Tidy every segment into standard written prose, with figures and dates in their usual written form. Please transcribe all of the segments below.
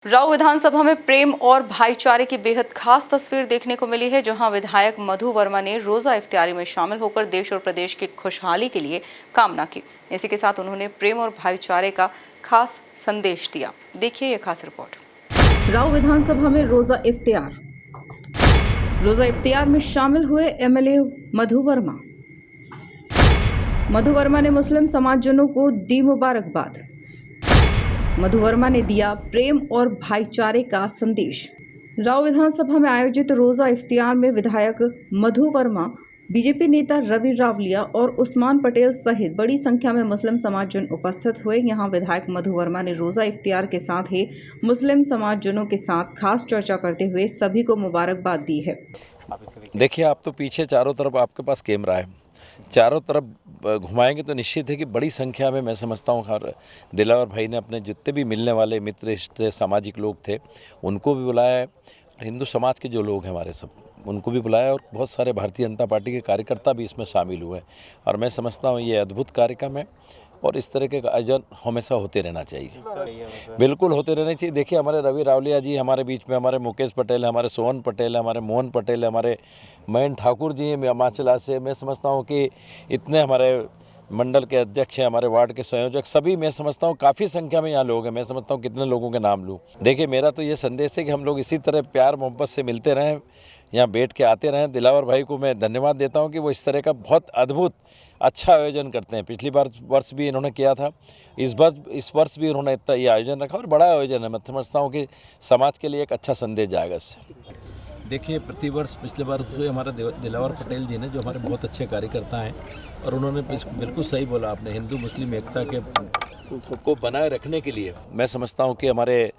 राऊ विधानसभा में प्रेम और भाईचारे की बेहद खास तस्वीर देखने को मिली है, जहां विधायक मधु वर्मा ने रोजा इफ्तियारी में शामिल होकर देश और प्रदेश की खुशहाली के लिए कामना की। इसी के साथ उन्होंने प्रेम और भाईचारे का खास संदेश दिया। देखिए ये खास रिपोर्ट। राऊ विधानसभा में रोजा इफ्तियार में शामिल हुए एमएलए मधु वर्मा ने मुस्लिम समाजजनों को दी मुबारकबाद। मधु वर्मा ने दिया प्रेम और भाईचारे का संदेश। राऊ विधानसभा में आयोजित रोजा इफ्तियार में विधायक मधु वर्मा, बीजेपी नेता रवि रावलिया और उस्मान पटेल सहित बड़ी संख्या में मुस्लिम समाजजन उपस्थित हुए। यहां विधायक मधु वर्मा ने रोजा इफ्तियार के साथ ही मुस्लिम समाजजनों के साथ खास चर्चा करते हुए सभी को मुबारकबाद दी है। देखिए, आप तो पीछे चारों तरफ आपके पास कैमरा है, चारों तरफ घुमाएंगे तो निश्चित है कि बड़ी संख्या में मैं समझता हूँ हर दिलावर भाई ने अपने जितने भी मिलने वाले मित्र रिश्ते सामाजिक लोग थे उनको भी बुलाया है। हिंदू समाज के जो लोग हैं हमारे सब उनको भी बुलाया और बहुत सारे भारतीय जनता पार्टी के कार्यकर्ता भी इसमें शामिल हुए और मैं समझता हूँ ये अद्भुत कार्यक्रम है और इस तरह के आयोजन हमेशा होते रहना चाहिए, बिल्कुल होते रहने चाहिए। देखिए, हमारे रवि रावलिया जी हमारे बीच में, हमारे मुकेश पटेल, हमारे सोहन पटेल, हमारे मोहन पटेल, हमारे मयंक ठाकुर जी हैं हिमाचल से। मैं समझता हूँ कि इतने हमारे मंडल के अध्यक्ष हैं, हमारे वार्ड के संयोजक, सभी मैं समझता हूँ काफ़ी संख्या में यहाँ लोग हैं। मैं समझता हूँ कितने लोगों के नाम लूँ। देखिए, मेरा तो ये संदेश है कि हम लोग इसी तरह प्यार मोहब्बत से मिलते रहें, यहाँ बैठ के आते रहें। दिलावर भाई को मैं धन्यवाद देता हूँ कि वो इस तरह का बहुत अद्भुत अच्छा आयोजन करते हैं। पिछली बार वर्ष भी इन्होंने किया था, इस वर्ष भी उन्होंने इतना ये आयोजन रखा और बड़ा आयोजन है। मैं समझता हूँ कि समाज के लिए एक अच्छा संदेश जाएगा इससे। देखिए, प्रतिवर्ष पिछले बार तो हमारा दिलावर पटेल जी ने जो हमारे बहुत अच्छे कार्यकर्ता हैं और उन्होंने बिल्कुल सही बोला आपने, हिंदू मुस्लिम एकता के को बनाए रखने के लिए मैं समझता हूँ कि हमारे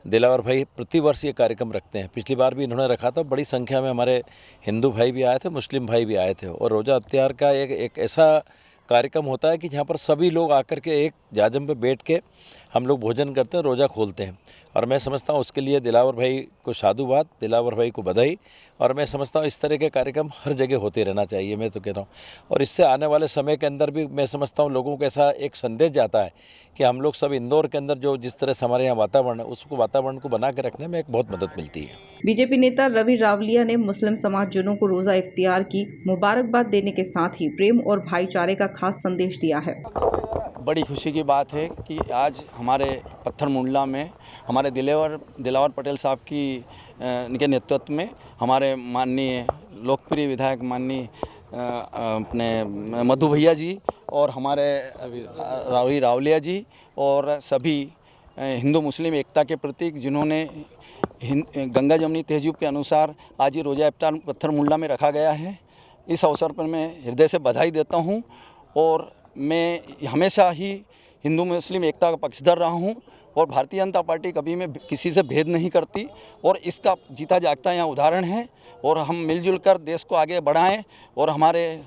दिलावर भाई प्रतिवर्ष ये कार्यक्रम रखते हैं। पिछली बार भी इन्होंने रखा था, बड़ी संख्या में हमारे हिंदू भाई भी आए थे, मुस्लिम भाई भी आए थे और रोज़ा इफ्तियार का एक ऐसा कार्यक्रम होता है कि जहाँ पर सभी लोग आकर के एक जाजम पे बैठ के हम लोग भोजन करते हैं, रोज़ा खोलते हैं और मैं समझता हूँ उसके लिए दिलावर भाई को साधुवाद, दिलावर भाई को बधाई। और मैं समझता हूँ इस तरह के कार्यक्रम हर जगह होते रहना चाहिए, मैं तो कहता हूँ। और इससे आने वाले समय के अंदर भी मैं समझता हूँ लोगों को ऐसा एक संदेश जाता है कि हम लोग सब इंदौर के अंदर जो जिस तरह से हमारे यहाँ वातावरण है उसको वातावरण को बना के रखने में एक बहुत मदद मिलती है। बीजेपी नेता रवि रावलिया ने मुस्लिम समाजजनों को रोजा इफ्तियार की मुबारकबाद देने के साथ ही प्रेम और भाईचारे का खास संदेश दिया है। बड़ी खुशी की बात है कि आज हमारे पत्थर मुंडला में हमारे दिलावर पटेल साहब के नेतृत्व में हमारे माननीय लोकप्रिय विधायक माननीय अपने मधु भैया जी और हमारे रवि रावलिया जी और सभी हिंदू मुस्लिम एकता के प्रतीक जिन्होंने गंगा जमनी तहजीब के अनुसार आज ये रोज़ा इफ्तार पत्थर मुंडला में रखा गया है। इस अवसर पर मैं हृदय से बधाई देता हूँ और मैं हमेशा ही हिंदू मुस्लिम एकता का पक्षधर रहा हूँ और भारतीय जनता पार्टी कभी में किसी से भेद नहीं करती और इसका जीता जागता यहाँ उदाहरण है। और हम मिलजुल कर देश को आगे बढ़ाएं और हमारे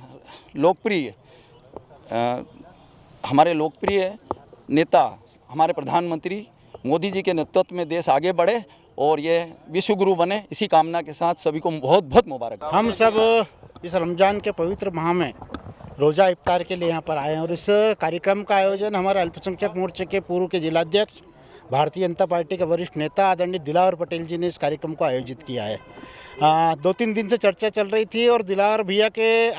लोकप्रिय नेता हमारे प्रधानमंत्री मोदी जी के नेतृत्व में देश आगे बढ़े और ये विश्व गुरु बने। इसी कामना के साथ सभी को बहुत बहुत मुबारक। हम सब इस रमज़ान के पवित्र माह में रोज़ा इफ्तार के लिए यहाँ पर आए हैं और इस कार्यक्रम का आयोजन हमारे अल्पसंख्यक मोर्चे के पूर्व के जिलाध्यक्ष भारतीय जनता पार्टी के वरिष्ठ नेता आदरणीय दिलावर पटेल जी ने इस कार्यक्रम को आयोजित किया है। 2-3 दिन से चर्चा चल रही थी और दिलावर भैया के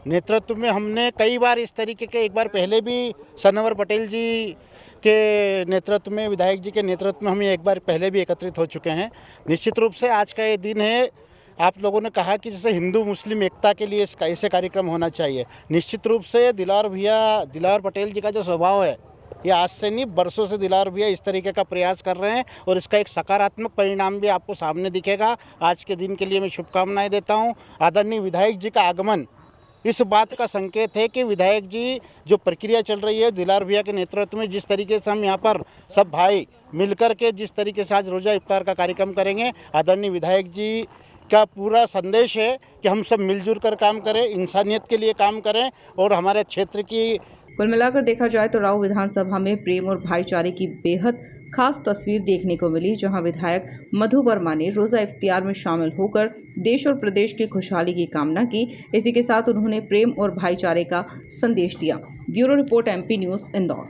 नेतृत्व में हमने कई बार इस तरीके के, एक बार पहले भी सनवर पटेल जी के नेतृत्व में, विधायक जी के नेतृत्व में हम एक बार पहले भी एकत्रित हो चुके हैं। निश्चित रूप से आज का ये दिन है। आप लोगों ने कहा कि जैसे हिंदू मुस्लिम एकता के लिए ऐसे कार्यक्रम होना चाहिए। निश्चित रूप से दिलावर पटेल जी का जो स्वभाव है, ये आज से नहीं बरसों से दिलावर भैया इस तरीके का प्रयास कर रहे हैं और इसका एक सकारात्मक परिणाम भी आपको सामने दिखेगा। आज के दिन के लिए मैं शुभकामनाएं देता हूँ। आदरणीय विधायक जी का आगमन इस बात का संकेत है कि विधायक जी जो प्रक्रिया चल रही है दिलावर भैया के नेतृत्व में, जिस तरीके से हम यहाँ पर सब भाई मिलकर के जिस तरीके से आज रोज़ा इफ्तार का कार्यक्रम करेंगे, आदरणीय विधायक जी का पूरा संदेश है कि हम सब मिलजुल कर काम करें, इंसानियत के लिए काम करें और हमारे क्षेत्र की। कुल मिलाकर देखा जाए तो राऊ विधानसभा में प्रेम और भाईचारे की बेहद खास तस्वीर देखने को मिली, जहां विधायक मधु वर्मा ने रोजा इफ्तियार में शामिल होकर देश और प्रदेश की खुशहाली की कामना की। इसी के साथ उन्होंने प्रेम और भाईचारे का संदेश दिया। Bureau report, MP news, Indore.